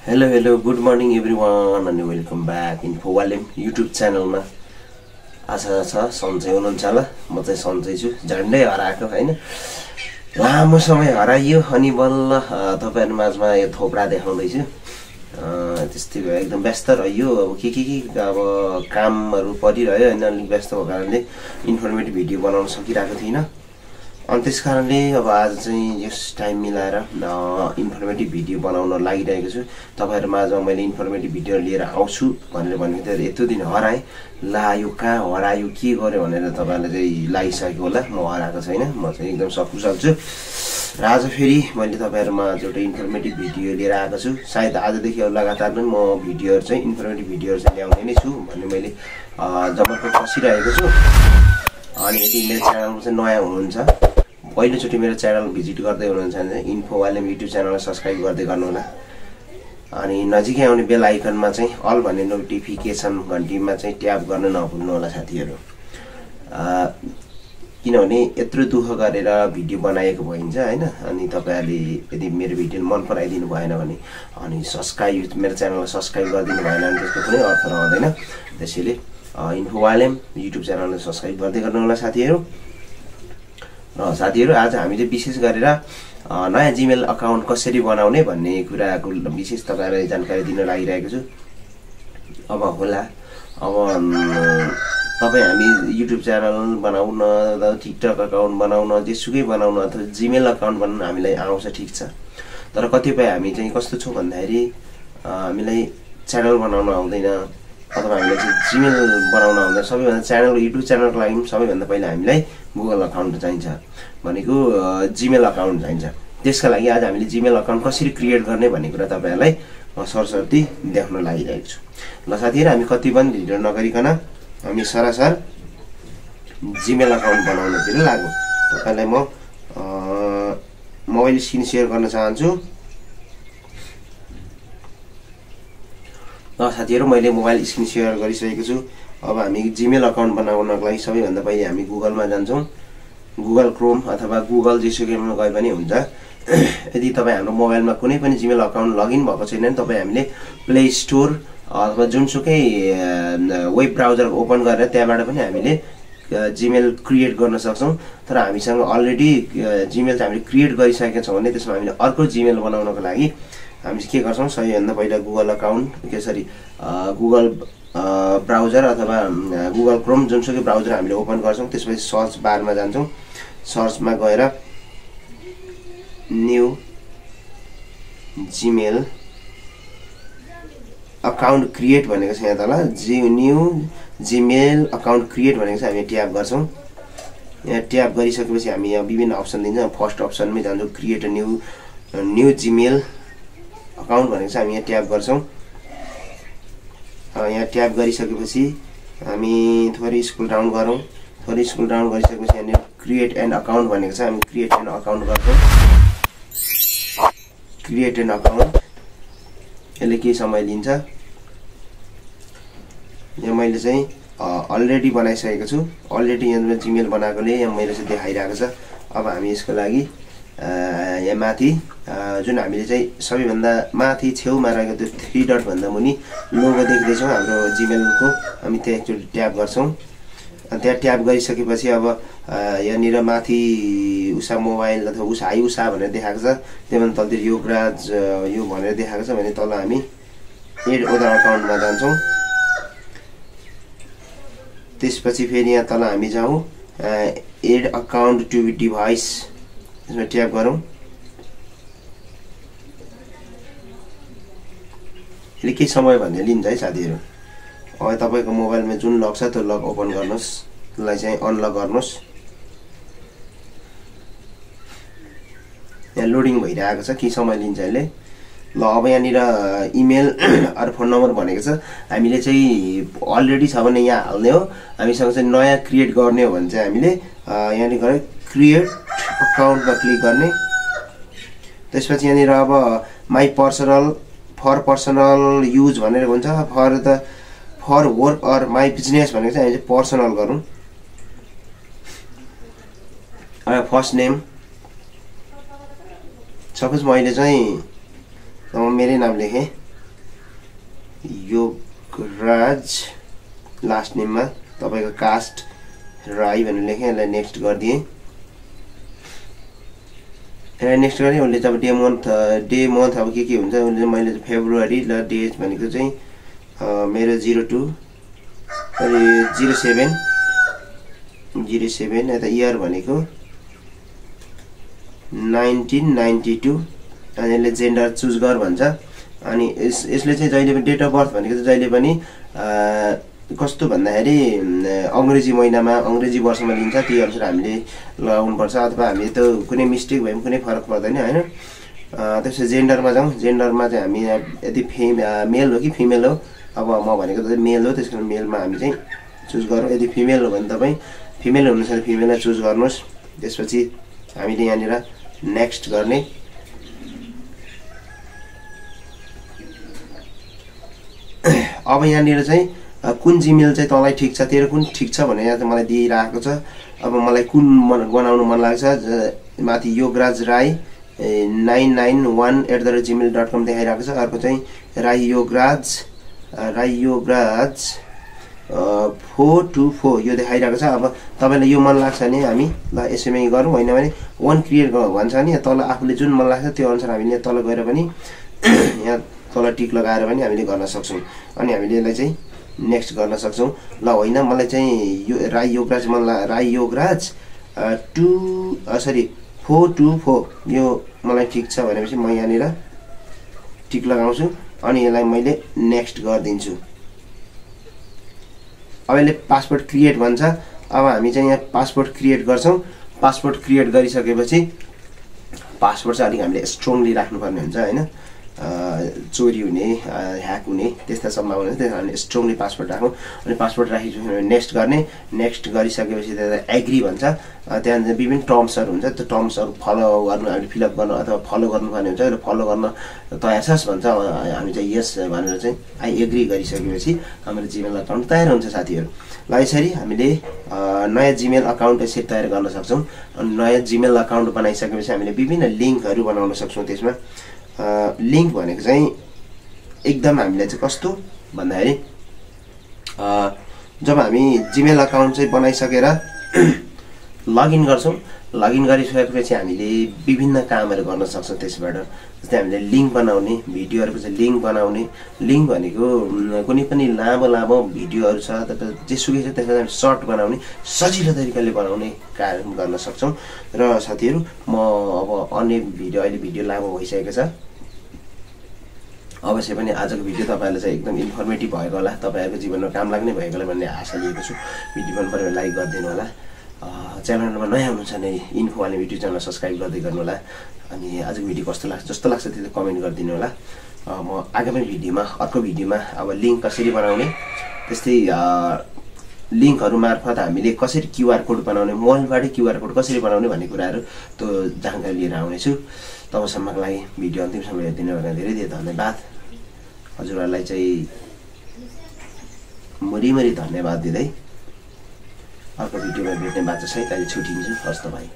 Hello, good morning everyone and welcome back InfoWalem YouTube channel मा आशा छ सन्चै हुनुहुन्छ होला म चाहिँ सन्चै छु झन्डै हराएको हैन लामो समय हराइयो अनि बल्ल तपाईहरु माझमा यो थोपडा देखाउँदै छु त्यस्तै भयो एकदम व्यस्त रह्यो अब के अब कामहरु परिरह्यो हैन अलि व्यस्त भएको कारणले इन्फर्मेटिभ भिडियो बनाउन सकिराको थिइन अनि त्यसकारणले अब आज चाहिँ यस टाइम मिलाएर इन्फर्मेटिभ भिडियो बनाउन लागिरहेको छु तपाईहरु माझमा मैले इन्फर्मेटिभ भिडियो लिएर आउँछु भनेर भनेको थिएँ यति दिन हराए ला यो कहाँ हरायो के गर्यो भनेर तपाईहरुले चाहिँ लागिसक्यो होला म हराएको छैन म चाहिँ एकदम सकुशल छु र आज फेरि मैले तपाईहरुमा एउटा इन्फर्मेटिभ भिडियो लिएर आएको छु सायद आजदेखि अब लगातार पनि म भिडियोहरु चाहिँ इन्फर्मेटिभ भिडियोहरु चाहिँ ल्याउने नै छु भन्ने मैले जमर्को बसिरहेको छु अनि यदि मेरो च्यानलमा चाहिँ नयाँ हुनुहुन्छ पहिलोचोटि मेरो च्यानल भिजिट गर्दै हुनुहुन्छ भने इन्फोवालेम युट्युब च्यानललाई सब्स्क्राइब गर्दै गर्नु होला अनि नजिकै आउने बेल आइकनमा चाहिँ अल भन्ने नोटिफिकेसन घण्टीमा चाहिँ ट्याप गर्न नभुल्नु होला साथीहरु किनभने यत्रो दुःख गरेर भिडियो बनाएको भइन्छ हैन अनि तपाईहरुले यदि मेरो भिडियो मन पराइदिनु भएन भने अनि सब्स्क्राइब मेरो च्यानललाई सब्स्क्राइब गरिदिनु भएन भने त्यसको कुनै अर्थ रहँदैन त्यसैले इन्फोवालेम युट्युब च्यानललाई सब्स्क्राइब गर्दै गर्नु होला साथीहरु र साथीहरु आज हामीले विशेष गरेर नयाँ जीमेल अकाउन्ट कसरी बनाउने भन्ने कुराको विशेष तपाईहरुलाई जानकारी दिन लागिरहेको छु अब होला अब तपाई हामी युट्युब च्यानल बनाउन टिकटक अकाउन्ट बनाउन जेसुकै बनाउन अथवा जीमेल अकाउन्ट बनाउन हामीलाई आउँछ ठीक छ तर कतिपय हामी चाहिँ कस्तो छौं भन्दाखेरि हामीलाई च्यानल बनाउन आउँदैन अथवा हामीले चाहिँ जीमेल बनाउन आउँदैन सबैभन्दा च्यानल युट्युब च्यानलको लागि सबैभन्दा पहिला हामीलाई गुगल अकाउन्ट चाहिन्छ भनेको जीमेल अकाउन्ट चाहिन्छ त्यसका लागि आज हामीले जीमेल अकाउन्ट कसरी क्रिएट गर्ने भन्ने कुरा तपाईहरुलाई सरसर्ती देखाउन लागिरहेको छु ल साथीहरु हामी कति पनि भिडियो नगरिकन हामी सरासर जीमेल अकाउन्ट बनाउनतिर लागौं तपाईलाई म मोबाइल स्क्रिन शेयर गर्न चाहन्छु साथीहरु मैले मोबाइल स्क्रिन शेयर गरिसकेको छु अब हामी जीमेल अकाउन्ट बनाउनको लागि सबैभन्दा पहिले हामी गुगलमा जान्छौं गुगल क्रोम अथवा गुगल जेसुकैमा गए पनि हुन्छ यदि तपाई हाम्रो मोबाइलमा कुनै पनि जीमेल अकाउन्ट लगइन भएको छैन भने तपाई हामीले प्ले स्टोर अथवा जुनसुकै वेब ब्राउजर ओपन गरेर त्यहाँबाट पनि हामीले जीमेल क्रिएट गर्न सक्छौं तर हामीसँग अलरेडी जीमेल चाहिँ हामीले क्रिएट गरिसकेका छौं भने त्यसमा हामीले अर्को जीमेल बनाउनको लागि हामी के गर्छौं सबैभन्दा पहिला गुगल अकाउन्ट गुगल ब्राउजर अथवा गुगल क्रोम जुनसुकै ब्राउजर हामीले ओपन गर्छौं त्यसपछि सर्च बारमा जान्छौं सर्चमा गएर न्यू जीमेल अकाउन्ट क्रिएट भनेको छ यहाँ तल न्यू जीमेल अकाउन्ट क्रिएट भनेको छ हामी ट्याप गर्छौं यहाँ ट्याप गरिसकेपछि हामी यहाँ विभिन्न अप्सन दिन्छ फर्स्ट अप्सनमै जान्छौं create a new Gmail account भनेको छ हामी यहाँ ट्याप गर्छौं यहाँ ट्याप गरिसकेपछि हामी थोरै स्क्रल डाउन गरौँ थोरै स्क्रल डाउन गरिसकेपछि यहाँ क्रिएट एन अकाउन्ट भनेको छ हामी क्रिएट एन अकाउन्ट गर्छौं क्रिएट एन अकाउन्ट यसले के समय लिन्छ यहाँ मैले चाहिँ अलरेडी बनाइसकेको छु अलरेडी यहाँ जीमेल बनाएकोले यहाँ मैले चाहिँ देखाइरहेको छ अब हामी यसको लागि यहाँ माथि जुन हामीले चाहिँ सबैभन्दा माथि छेउमा रहेको त्यो 3 डट भन्दा मुनि लोगो देख्दै छौं हाम्रो जीमेलको हामी त्यहाँ एकचोटी ट्याप गर्छौं अनि त्यहाँ ट्याप गरिसकेपछि अब यहाँनिर माथि उषा मोबाइल अथवा उषा भनेर देखाएको छ त्यसभन्दा तलतिर योगराज यो भनेर देखाएको छ भने तल हामी एड अदर अकाउन्टमा जान्छौं त्यसपछि फेरि यहाँ तल हामी जाउँ एड अकाउन्ट टु डिभाइस यसमा ट्याप गरौँ यसले के समय भन्ने लिन्छ है साथीहरु अब तपाईको मोबाइलमा जुन लक छ त्यो लक ओपन गर्नुस् त्यसलाई चाहिँ अनलक गर्नुस् यहाँ लोडिङ भइरहेको छ के समय लिन्छ यसले ल अब यहाँनिर इमेल अर फोन नम्बर भनेको छ हामीले चाहिँ अलरेडी छ भने यहाँ हाल्ने हो हामीसँग चाहिँ नयाँ क्रिएट गर्ने हो भने चाहिँ हामीले यहाँनिर गएर क्रिएट अकाउन्टमा क्लिक गर्ने त्यसपछि यहाँनिर अब my personal for personal use भनेर हुन्छ for work or my business भनेको चाहिँ हामी चाहिँ पर्सनल गरौँ फर्स्ट नेम सपोज मैले चाहिँ मेरै नाम लेखेँ योगराज लास्ट नेममा तपाईको कास्ट राई भनेर लेखेँ। यसलाई नेक्स्ट गरिदिएँ। यसलाई नेक्स्ट गरेँ। उसले चाहिँ अब डे मन्थ अब के हुन्छ उसले मैले फेब्रुअरी र डेट भनेको चाहिँ मेरो 07 यता इयर भनेको 1992 अनि यसले जेन्डर चुज गर भन्छ। अनि यसले चाहिँ जहिले पनि डेट अफ बर्थ भनेको चाहिँ जहिले पनि कस्तो भन्दाखेरि अङ्ग्रेजी महिनामा अङ्ग्रेजी वर्षमा लिन्छ, त्यही अनुसार हामीले लगाउनुपर्छ। अथवा हामीले त कुनै मिस्टेक भए पनि कुनै फरक पर्दैन होइन। त्यसपछि जेन्डरमा जाउँ। जेन्डरमा चाहिँ हामी यदि मेल हो कि फिमेल हो, अब म भनेको त मेल हो त्यस कारण मेलमा हामी चाहिँ चुज गरौँ। यदि फिमेल हो भने तपाईँ फिमेल हुनुहुन्छ भने फिमेललाई चुज गर्नुहोस्। त्यसपछि हामीले यहाँनिर नेक्स्ट गर्ने। अब यहाँनिर चाहिँ कुन जिमेल चाहिँ तँलाई ठिक छ, तेरो कुन ठिक छ भनेर यहाँ चाहिँ मलाई दिइरहेको छ। अब मलाई कुन बनाउनु मन लाग्छ, माथि योगराज राई 991@gmail.com देखाइरहेको छ। अर्को चाहिँ राई योगराज 424 यो देखाइरहेको छ। अब तपाईँलाई यो मन लाग्छ भने हामी ल यसैमै गरौँ, होइन भने वान क्रिएट भन्छ नि तल आफूले जुन मन लाग्छ त्यो अनुसार हामीले तल गएर पनि यहाँ तल टिक लगाएर पनि हामीले गर्न सक्छौँ। अनि हामीले यसलाई चाहिँ नेक्स्ट गर्न सक्छौँ। ल होइन मलाई चाहिँ यो राई योगराज 424 यो मलाई ठिक छ भनेपछि म यहाँनिर टिक लगाउँछु अनि यसलाई मैले नेक्स्ट गरिदिन्छु। अब यसले पासपोर्ट क्रिएट भन्छ। अब हामी चाहिँ यहाँ पासपोर्ट क्रिएट गर्छौँ। पासपोर्ट क्रिएट गरिसकेपछि पासपोर्ट चाहिँ अलिक हामीले स्ट्रङली राख्नुपर्ने हुन्छ होइन, चोरी हुने ह्याक हुने त्यस्ता सम्भावना हुन्छ। त्यही कारण हामीले स्ट्रङली पासपोर्ट राखौँ। अनि पासपोर्ट राखिसकेपछि नेक्स्ट गर्ने। नेक्स्ट गरिसकेपछि त्यसलाई एग्री भन्छ। त्यहाँ विभिन्न टर्म्सहरू हुन्छ, त्यो टर्म्सहरू फलो गर्नु हामीले फिलअप गर्नु अथवा फलो गर्नुपर्ने हुन्छ। र फलो गर्न तयार छस् भन्छ। हामी चाहिँ यस भनेर चाहिँ आई एग्री गरिसकेपछि हाम्रो जिमेल अकाउन्ट तयार हुन्छ साथीहरू। ल यसरी हामीले नयाँ जिमेल अकाउन्ट यसरी तयार गर्न सक्छौँ। अनि नयाँ जिमेल अकाउन्ट बनाइसकेपछि हामीले विभिन्न लिङ्कहरू बनाउन सक्छौँ। त्यसमा लिङ्क भनेको चाहिँ एकदम हामीलाई चाहिँ कस्तो भन्दाखेरि जब हामी जिमेल अकाउन्ट चाहिँ बनाइसकेर लगइन गर्छौँ, लगइन गरिसकेपछि हामीले विभिन्न कामहरू गर्न सक्छौँ त्यसबाट। जस्तै हामीले लिङ्क बनाउने, भिडियोहरूको चाहिँ लिङ्क बनाउने। लिङ्क भनेको कुनै पनि लामो लामो भिडियोहरू छ जेसुकै छ त्यसलाई हामी सर्ट बनाउने, सजिलो तरिकाले बनाउने काम गर्न सक्छौँ। र साथीहरू म अब अन्य भिडियो अहिले भिडियो लामो भइसकेको छ, अवश्य पनि आजको भिडियो तपाईँहरूलाई चाहिँ एकदम इन्फर्मेटिभ भएको होला, तपाईँहरूको जीवनमा काम लाग्ने भएको होला भन्ने आशा लिएको छु। भिडियो मन पऱ्यो भने लाइक गरिदिनु होला। च्यानलमा नयाँ हुनुहुन्छ भने इन्फो वाले भिडियो च्यानल सब्सक्राइब गर्दै गर्नु होला। अनि आजको भिडियो कस्तो लाग्छ जस्तो लाग्छ त्यो कमेन्ट गरिदिनु होला। म आगामी भिडियोमा अर्को भिडियोमा अब लिङ्क कसरी बनाउने, त्यस्तै लिङ्कहरू मार्फत हामीले कसरी क्युआर कोड बनाउने, मोबाइलबाटै क्युआर कोड कसरी बनाउने भन्ने कुराहरू त्यो जानकारी लिएर आउनेछु। तबसम्मको लागि भिडियो अन्तिमसम्म हेरिदिनु भएकोमा धेरै धेरै धन्यवाद। हजुरहरूलाई चाहिँ मुरी धन्यवाद दिँदै अर्को भिडियोमा भेट्ने बाचा सहित अहिले छुट्टिन्छु। हस् त भाइ।